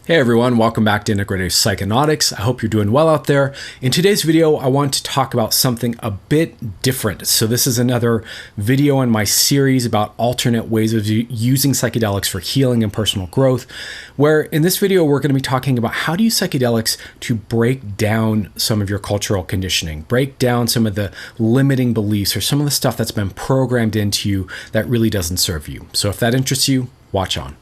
Hey everyone, welcome back to Integrative Psychonautics. I hope you're doing well out there. In today's video, I want to talk about something a bit different. So this is another video in my series about alternate ways of using psychedelics for healing and personal growth, where in this video, we're going to be talking about how to use psychedelics to break down some of your cultural conditioning, break down some of the limiting beliefs or some of the stuff that's been programmed into you that really doesn't serve you. So if that interests you, watch on.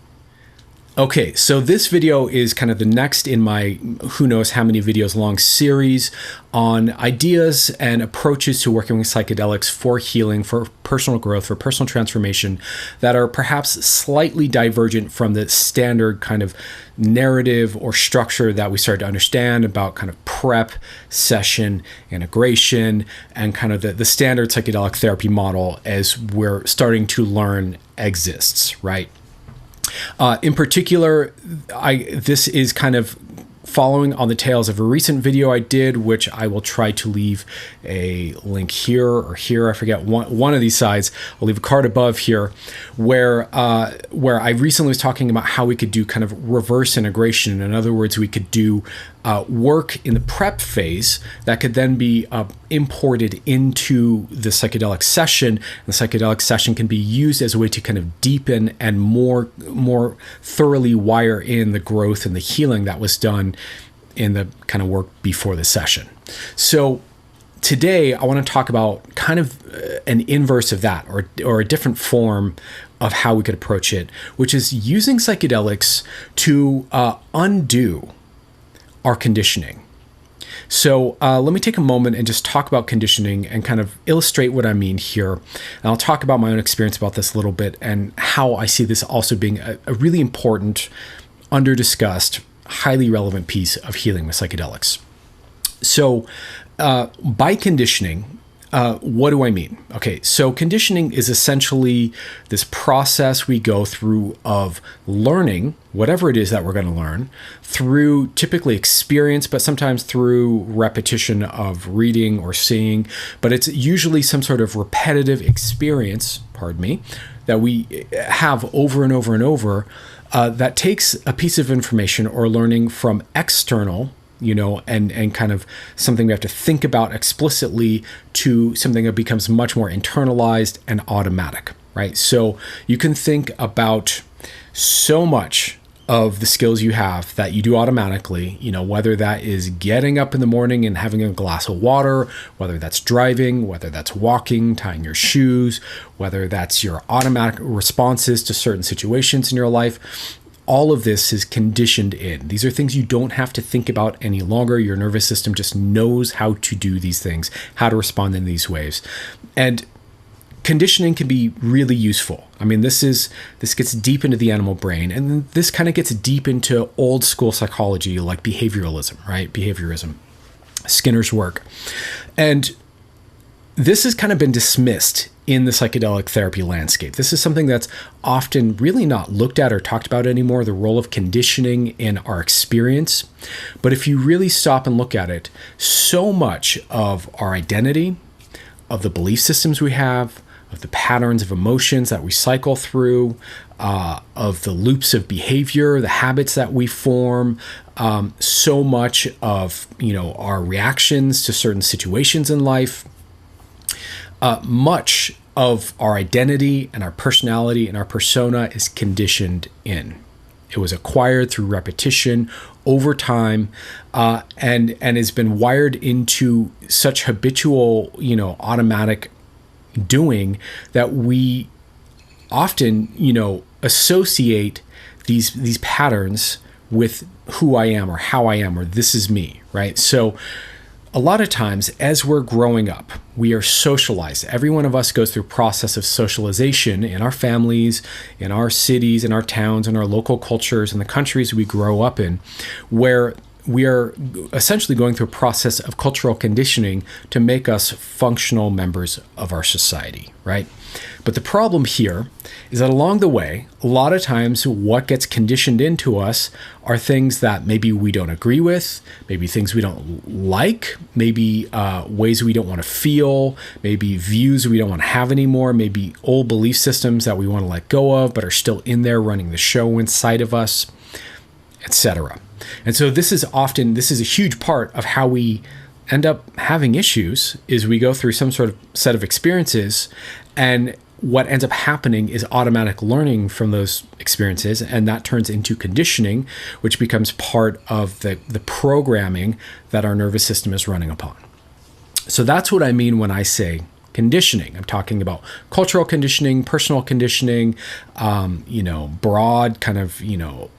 Okay, so this video is kind of the next in my who knows how many videos long series on ideas and approaches to working with psychedelics for healing, for personal growth, for personal transformation that are perhaps slightly divergent from the standard kind of narrative or structure that we start to understand about kind of prep, session, integration, and kind of the standard psychedelic therapy model as we're starting to learn exists, right? In particular, this is kind of following on the tails of a recent video I did, which I will try to leave a link here or here. I forget one of these sides. I'll leave a card above here, where I recently was talking about how we could do kind of reverse integration. In other words, we could do work in the prep phase that could then be imported into the psychedelic session. The psychedelic session can be used as a way to kind of deepen and more thoroughly wire in the growth and the healing that was done in the kind of work before the session. So today I want to talk about kind of an inverse of that, or a different form of how we could approach it, which is using psychedelics to undo our conditioning. So let me take a moment and just talk about conditioning and kind of illustrate what I mean here. And I'll talk about my own experience about this a little bit and how I see this also being a really important, under-discussed, highly relevant piece of healing with psychedelics. So by conditioning, what do I mean? Okay, so conditioning is essentially this process we go through of learning whatever it is that we're going to learn through typically experience, but sometimes through repetition of reading or seeing. But it's usually some sort of repetitive experience, that we have over and over and over that takes a piece of information or learning from external, and kind of something we have to think about explicitly to something that becomes much more internalized and automatic, right? So you can think about so much of the skills you have that you do automatically, whether that is getting up in the morning and having a glass of water, whether that's driving, whether that's walking, tying your shoes, whether that's your automatic responses to certain situations in your life. All of this is conditioned in. These are things you don't have to think about any longer. Your nervous system just knows how to do these things, how to respond in these ways. And conditioning can be really useful. I mean, this gets deep into the animal brain, and this kind of gets deep into old school psychology like behavioralism, right? Behaviorism, Skinner's work. And this has kind of been dismissed in the psychedelic therapy landscape. This is something that's often really not looked at or talked about anymore, the role of conditioning in our experience. But if you really stop and look at it, so much of our identity, of the belief systems we have, of the patterns of emotions that we cycle through, of the loops of behavior, the habits that we form, so much of our reactions to certain situations in life, much of our identity and our personality and our persona is conditioned in. It was acquired through repetition over time, and has been wired into such habitual, automatic doing that we often, associate these patterns with who I am or how I am or this is me, right? So a lot of times as we're growing up, we are socialized. Every one of us goes through a process of socialization in our families, in our cities, in our towns, in our local cultures, in the countries we grow up in, where we are essentially going through a process of cultural conditioning to make us functional members of our society, right? But the problem here is that along the way, a lot of times what gets conditioned into us are things that maybe we don't agree with, maybe things we don't like, maybe ways we don't want to feel, maybe views we don't want to have anymore, maybe old belief systems that we want to let go of but are still in there running the show inside of us. etc. And so this is a huge part of how we end up having issues, is we go through some sort of set of experiences, and what ends up happening is automatic learning from those experiences, and that turns into conditioning, which becomes part of the programming that our nervous system is running upon. So that's what I mean when I say conditioning. I'm talking about cultural conditioning, personal conditioning, broad kind of,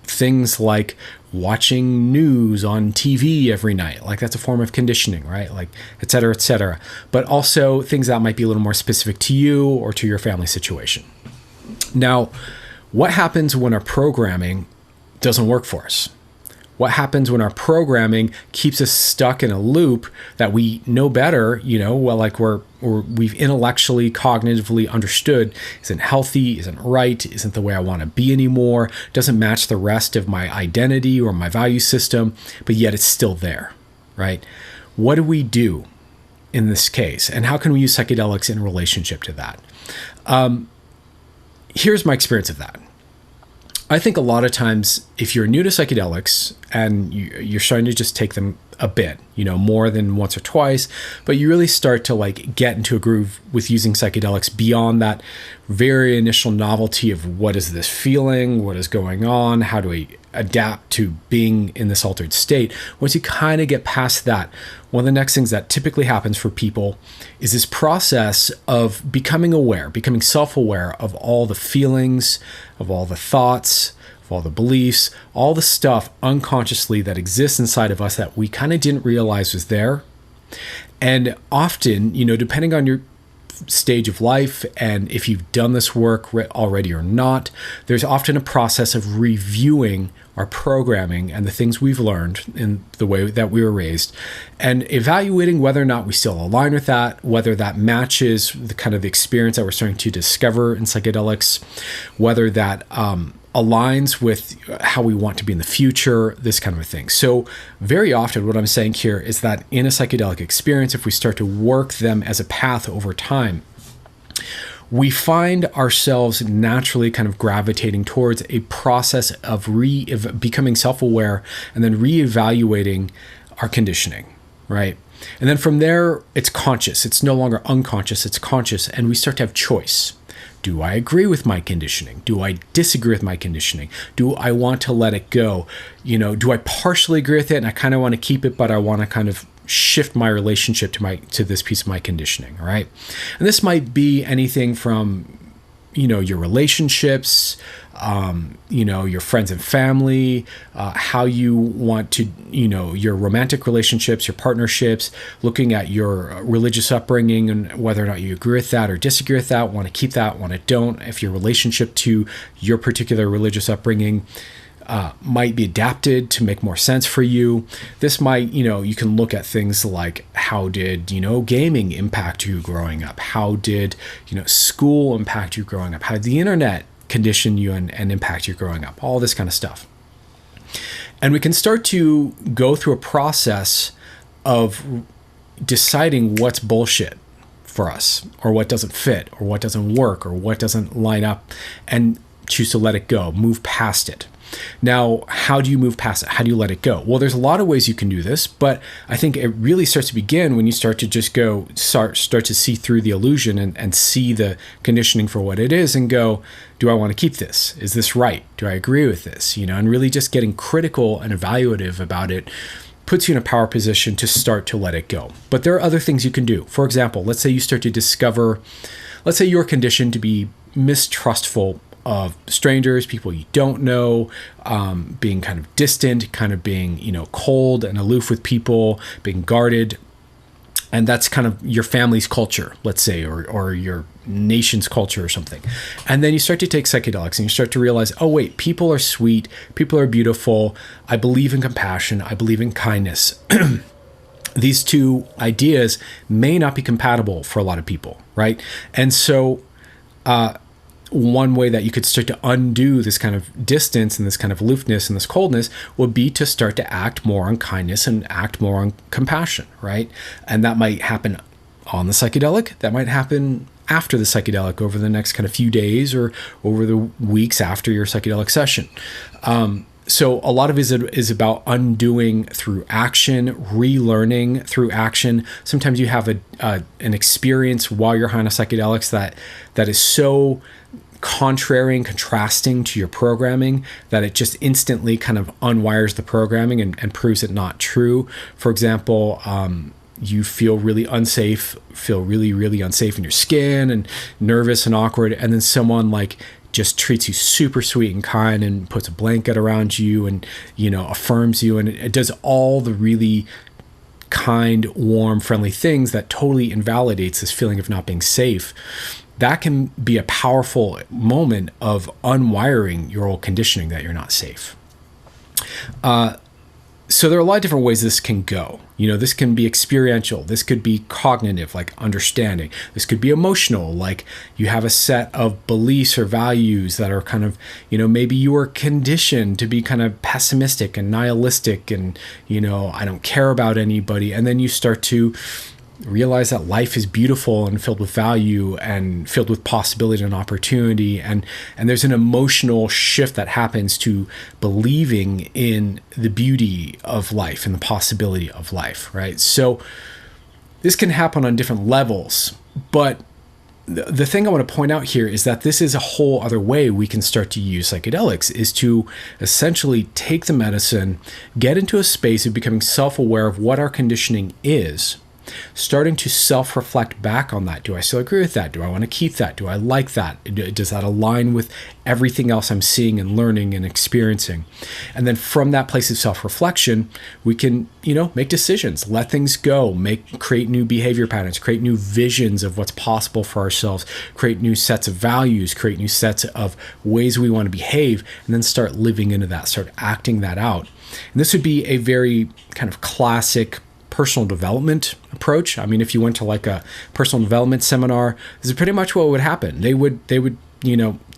things like watching news on TV every night. Like, that's a form of conditioning, right? Like, et cetera, et cetera. But also things that might be a little more specific to you or to your family situation. Now, what happens when our programming doesn't work for us? What happens when our programming keeps us stuck in a loop that we know better, we've intellectually, cognitively understood isn't healthy, isn't right, isn't the way I want to be anymore, doesn't match the rest of my identity or my value system, but yet it's still there, right? What do we do in this case? And how can we use psychedelics in relationship to that? Here's my experience of that. I think a lot of times, if you're new to psychedelics and you're starting to just take them a bit, more than once or twice, but you really start to get into a groove with using psychedelics beyond that very initial novelty of what is this feeling, what is going on, how do I adapt to being in this altered state. Once you kind of get past that, one of the next things that typically happens for people is this process of becoming aware, becoming self-aware of all the feelings, of all the thoughts, of all the beliefs, all the stuff unconsciously that exists inside of us that we kind of didn't realize was there. And often, depending on your stage of life and if you've done this work already or not, there's often a process of reviewing our programming and the things we've learned in the way that we were raised, and evaluating whether or not we still align with that, whether that matches the kind of experience that we're starting to discover in psychedelics, whether that aligns with how we want to be in the future, this kind of a thing. So very often what I'm saying here is that in a psychedelic experience, if we start to work them as a path over time, we find ourselves naturally kind of gravitating towards a process of becoming self-aware and then reevaluating our conditioning, right? And then from there, it's conscious. It's no longer unconscious, it's conscious, and we start to have choice. Do I agree with my conditioning? Do I disagree with my conditioning? Do I want to let it go? Do I partially agree with it and I kind of want to keep it, but I want to kind of shift my relationship to this piece of my conditioning, right? And this might be anything from, your relationships, your friends and family, how you want to, your romantic relationships, your partnerships, looking at your religious upbringing and whether or not you agree with that or disagree with that, want to keep that, want to don't. If your relationship to your particular religious upbringing might be adapted to make more sense for you. This might, you can look at things like how did, gaming impact you growing up? How did, school impact you growing up? How did the internet condition you and impact you growing up? All this kind of stuff. And we can start to go through a process of deciding what's bullshit for us, or what doesn't fit, or what doesn't work, or what doesn't line up, and choose to let it go, move past it. Now, how do you move past it? How do you let it go? Well, there's a lot of ways you can do this, but I think it really starts to begin when you start to just start to see through the illusion and see the conditioning for what it is and go, do I want to keep this? Is this right? Do I agree with this? And really just getting critical and evaluative about it puts you in a power position to start to let it go. But there are other things you can do. For example, let's say you start to discover, let's say you're conditioned to be mistrustful of strangers, people you don't know, being kind of distant, kind of being, cold and aloof with people, being guarded. And that's kind of your family's culture, let's say, or your nation's culture or something. And then you start to take psychedelics and you start to realize, oh, wait, people are sweet, people are beautiful. I believe in compassion. I believe in kindness. These two ideas may not be compatible for a lot of people, right? And so, one way that you could start to undo this kind of distance and this kind of aloofness and this coldness would be to start to act more on kindness and act more on compassion, right? And that might happen on the psychedelic. That might happen after the psychedelic over the next kind of few days or over the weeks after your psychedelic session. So a lot of it is about undoing through action, relearning through action. Sometimes you have an experience while you're high on psychedelics that is so contrary and contrasting to your programming that it just instantly kind of unwires the programming and proves it not true. For example, you feel really unsafe, really unsafe in your skin and nervous and awkward, and then someone like just treats you super sweet and kind and puts a blanket around you and, affirms you. And it does all the really kind, warm, friendly things that totally invalidates this feeling of not being safe. That can be a powerful moment of unwiring your old conditioning that you're not safe. So there are a lot of different ways this can go. This can be experiential. This could be cognitive, like understanding. This could be emotional, like you have a set of beliefs or values that are kind of, maybe you were conditioned to be kind of pessimistic and nihilistic and, I don't care about anybody. And then you start to realize that life is beautiful and filled with value and filled with possibility and opportunity, and there's an emotional shift that happens to believing in the beauty of life and the possibility of life, right? So this can happen on different levels, but the thing I want to point out here is that this is a whole other way we can start to use psychedelics, is to essentially take the medicine, get into a space of becoming self-aware of what our conditioning is, starting to self-reflect back on that. Do I still agree with that? Do I want to keep that? Do I like that? Does that align with everything else I'm seeing and learning and experiencing? And then from that place of self-reflection, we can, make decisions, let things go, create new behavior patterns, create new visions of what's possible for ourselves, create new sets of values, create new sets of ways we want to behave, and then start living into that, start acting that out. And this would be a very kind of classic personal development approach. I mean, if you went to like a personal development seminar, this is pretty much what would happen. They would,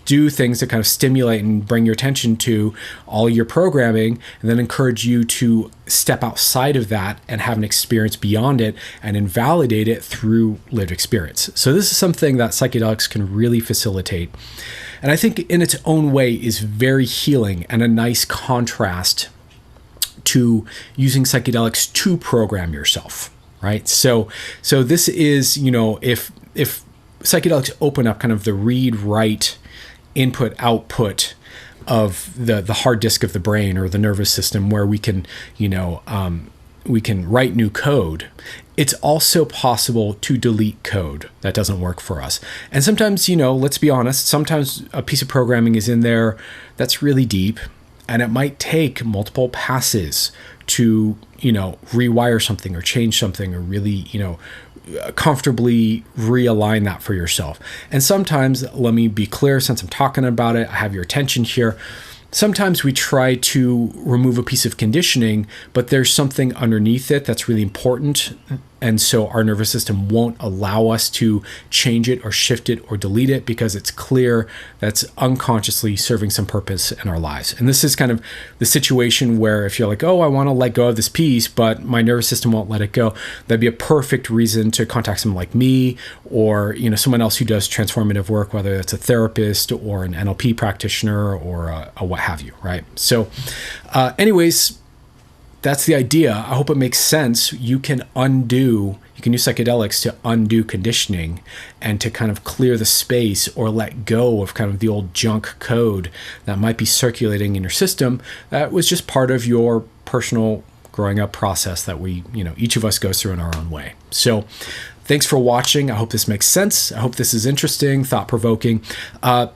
do things to kind of stimulate and bring your attention to all your programming, and then encourage you to step outside of that and have an experience beyond it and invalidate it through lived experience. So this is something that psychedelics can really facilitate. And I think in its own way is very healing and a nice contrast to using psychedelics to program yourself, right? So this is, if psychedelics open up kind of the read-write, input-output of the hard disk of the brain or the nervous system, where we can, we can write new code, it's also possible to delete code that doesn't work for us. And sometimes, let's be honest, sometimes a piece of programming is in there that's really deep, and it might take multiple passes to, rewire something or change something or really, comfortably realign that for yourself. And sometimes, let me be clear, since I'm talking about it, I have your attention here. Sometimes we try to remove a piece of conditioning, but there's something underneath it that's really important. And so our nervous system won't allow us to change it or shift it or delete it because it's clear that's unconsciously serving some purpose in our lives. And this is kind of the situation where if you're like, oh, I want to let go of this piece, but my nervous system won't let it go, that'd be a perfect reason to contact someone like me or, someone else who does transformative work, whether it's a therapist or an NLP practitioner or a what have you, right? So anyways, that's the idea. I hope it makes sense. You can use psychedelics to undo conditioning and to kind of clear the space or let go of kind of the old junk code that might be circulating in your system that was just part of your personal growing up process that we, each of us goes through in our own way. So thanks for watching. I hope this makes sense. I hope this is interesting, thought-provoking.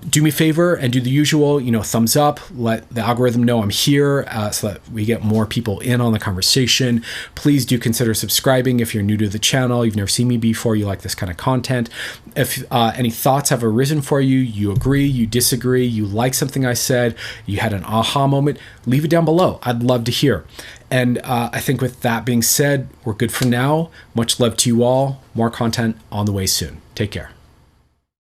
Do me a favor and do the usual, thumbs up, let the algorithm know I'm here so that we get more people in on the conversation. Please do consider subscribing if you're new to the channel, you've never seen me before, you like this kind of content. If any thoughts have arisen for you, you agree, you disagree, you like something I said, you had an aha moment, leave it down below. I'd love to hear. And I think with that being said, we're good for now. Much love to you all. More content on the way soon. Take care.